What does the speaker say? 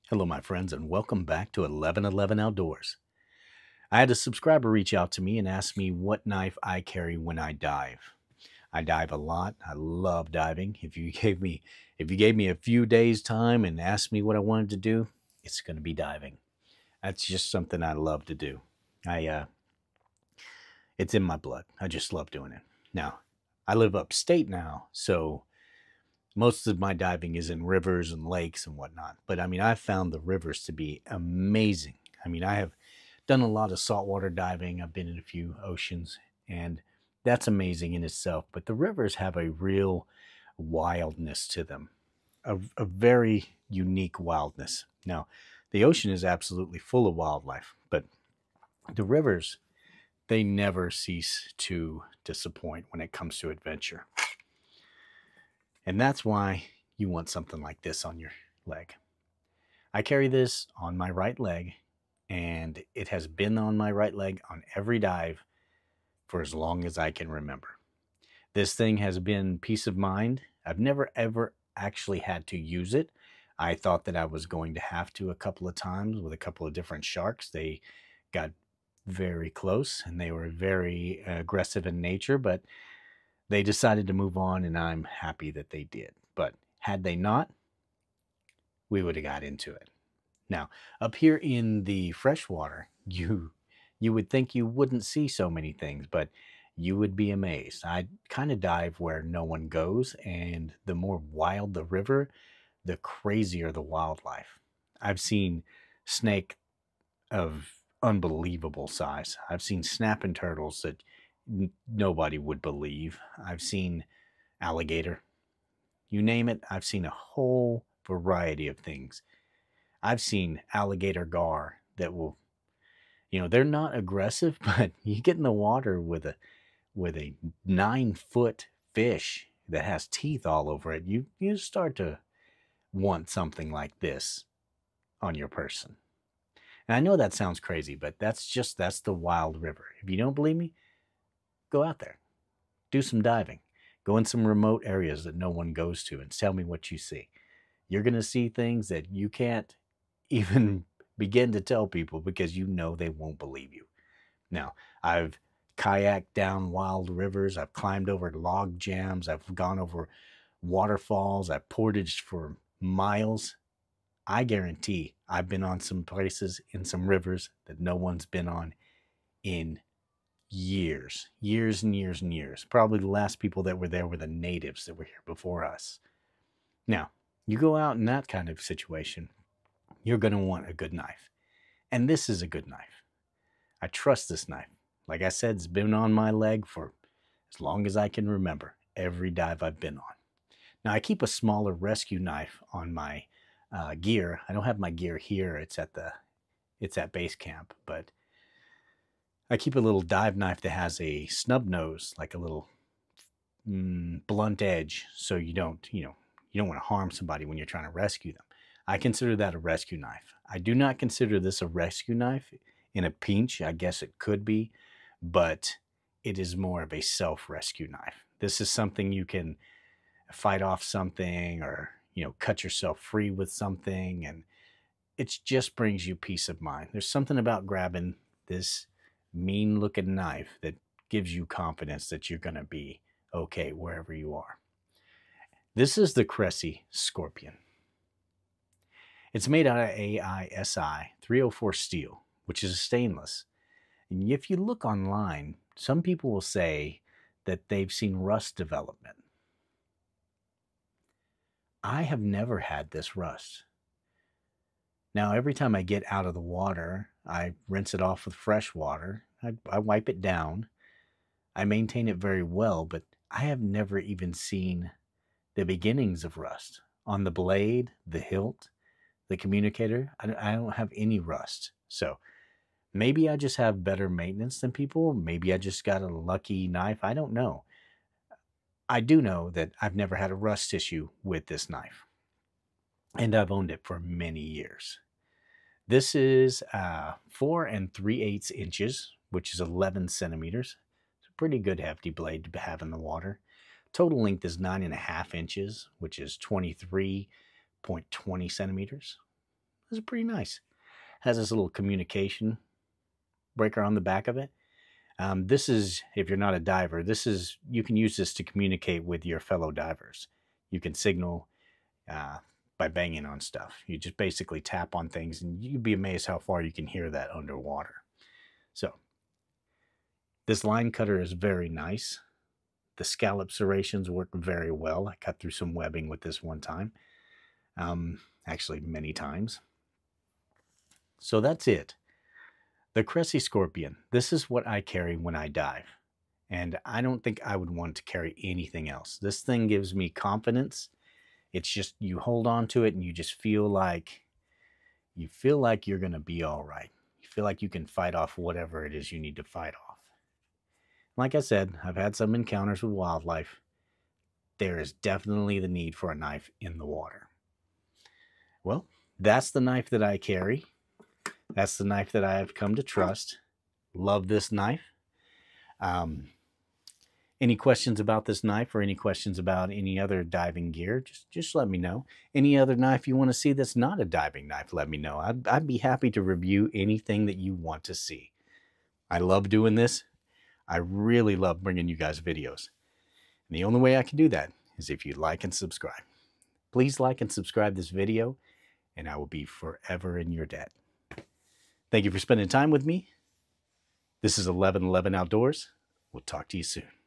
Hello, my friends, and welcome back to 1111 Outdoors. I had a subscriber reach out to me and ask me what knife I carry when I dive. I dive a lot. I love diving. If you gave me a few days time and asked me what I wanted to do, it's going to be diving. That's just something I love to do. I it's in my blood. I just love doing it. Now, I live upstate now, so most of my diving is in rivers and lakes and whatnot. But I mean, I've found the rivers to be amazing. I mean, I have done a lot of saltwater diving. I've been in a few oceans, and that's amazing in itself. But the rivers have a real wildness to them, a very unique wildness. Now, the ocean is absolutely full of wildlife, but the rivers, they never cease to disappoint when it comes to adventure. And that's why you want something like this on your leg. I carry this on my right leg, and it has been on my right leg on every dive for as long as I can remember. This thing has been peace of mind. I've never ever actually had to use it. I thought that I was going to have to a couple of times with a couple of different sharks. They got very close and they were very aggressive in nature, but they decided to move on, and I'm happy that they did. But had they not, we would have got into it. Now, up here in the freshwater, you would think you wouldn't see so many things, but you would be amazed. I kind of dive where no one goes, and the more wild the river, the crazier the wildlife. I've seen snake of unbelievable size. I've seen snapping turtles that nobody would believe. I've seen alligator. You name it, I've seen a whole variety of things. I've seen alligator gar that will, they're not aggressive, but you get in the water with a 9 foot fish that has teeth all over it, you start to want something like this on your person. And I know that sounds crazy, but that's the wild river. If you don't believe me, go out there, do some diving, go in some remote areas that no one goes to, and tell me what you see. You're going to see things that you can't even begin to tell people because you know they won't believe you. Now, I've kayaked down wild rivers, I've climbed over log jams, I've gone over waterfalls, I've portaged for miles. I guarantee I've been on some places in some rivers that no one's been on in years, years and years and years. Probably the last people that were there were the natives that were here before us. Now, you go out in that kind of situation, you're going to want a good knife. And this is a good knife. I trust this knife. Like I said, it's been on my leg for as long as I can remember, every dive I've been on. Now, I keep a smaller rescue knife on my gear. I don't have my gear here. It's at base camp, but I keep a little dive knife that has a snub nose, like a little blunt edge, so you don't want to harm somebody when you're trying to rescue them. I consider that a rescue knife. I do not consider this a rescue knife. In a pinch, I guess it could be, but it is more of a self-rescue knife. This is something you can fight off something, or cut yourself free with something, and it just brings you peace of mind. There's something about grabbing this mean looking knife that gives you confidence that you're going to be okay wherever you are. This is the Cressi Scorpion. It's made out of AISI 304 steel, which is stainless. And if you look online, some people will say that they've seen rust development. I have never had this rust. Now, every time I get out of the water, I rinse it off with fresh water. I wipe it down. I maintain it very well, but I have never even seen the beginnings of rust. On the blade, the hilt, the communicator, I don't have any rust. So maybe I just have better maintenance than people. Maybe I just got a lucky knife. I don't know. I do know that I've never had a rust issue with this knife, and I've owned it for many years. This is 4 3/8 inches, which is 11 centimeters. It's a pretty good hefty blade to have in the water. Total length is 9.5 inches, which is 23.20 centimeters. This is pretty nice. Has this little communication breaker on the back of it. This is, if you're not a diver, you can use this to communicate with your fellow divers. You can signal by banging on stuff. You just basically tap on things, and you'd be amazed how far you can hear that underwater. So this line cutter is very nice. The scallop serrations work very well. I cut through some webbing with this one time. Actually many times. So that's it. The Cressi Scorpion. This is what I carry when I dive. And I don't think I would want to carry anything else. This thing gives me confidence. It's just, you hold on to it and you just feel like you're going to be all right. You feel like you can fight off whatever it is you need to fight off. Like I said, I've had some encounters with wildlife. There is definitely the need for a knife in the water. Well, that's the knife that I carry. That's the knife that I have come to trust. Love this knife. Any questions about this knife or any questions about any other diving gear, just let me know. Any other knife you want to see that's not a diving knife, let me know. I'd be happy to review anything that you want to see. I love doing this. I really love bringing you guys videos. And the only way I can do that is if you like and subscribe. Please like and subscribe this video, and I will be forever in your debt. Thank you for spending time with me. This is 1111 Outdoors. We'll talk to you soon.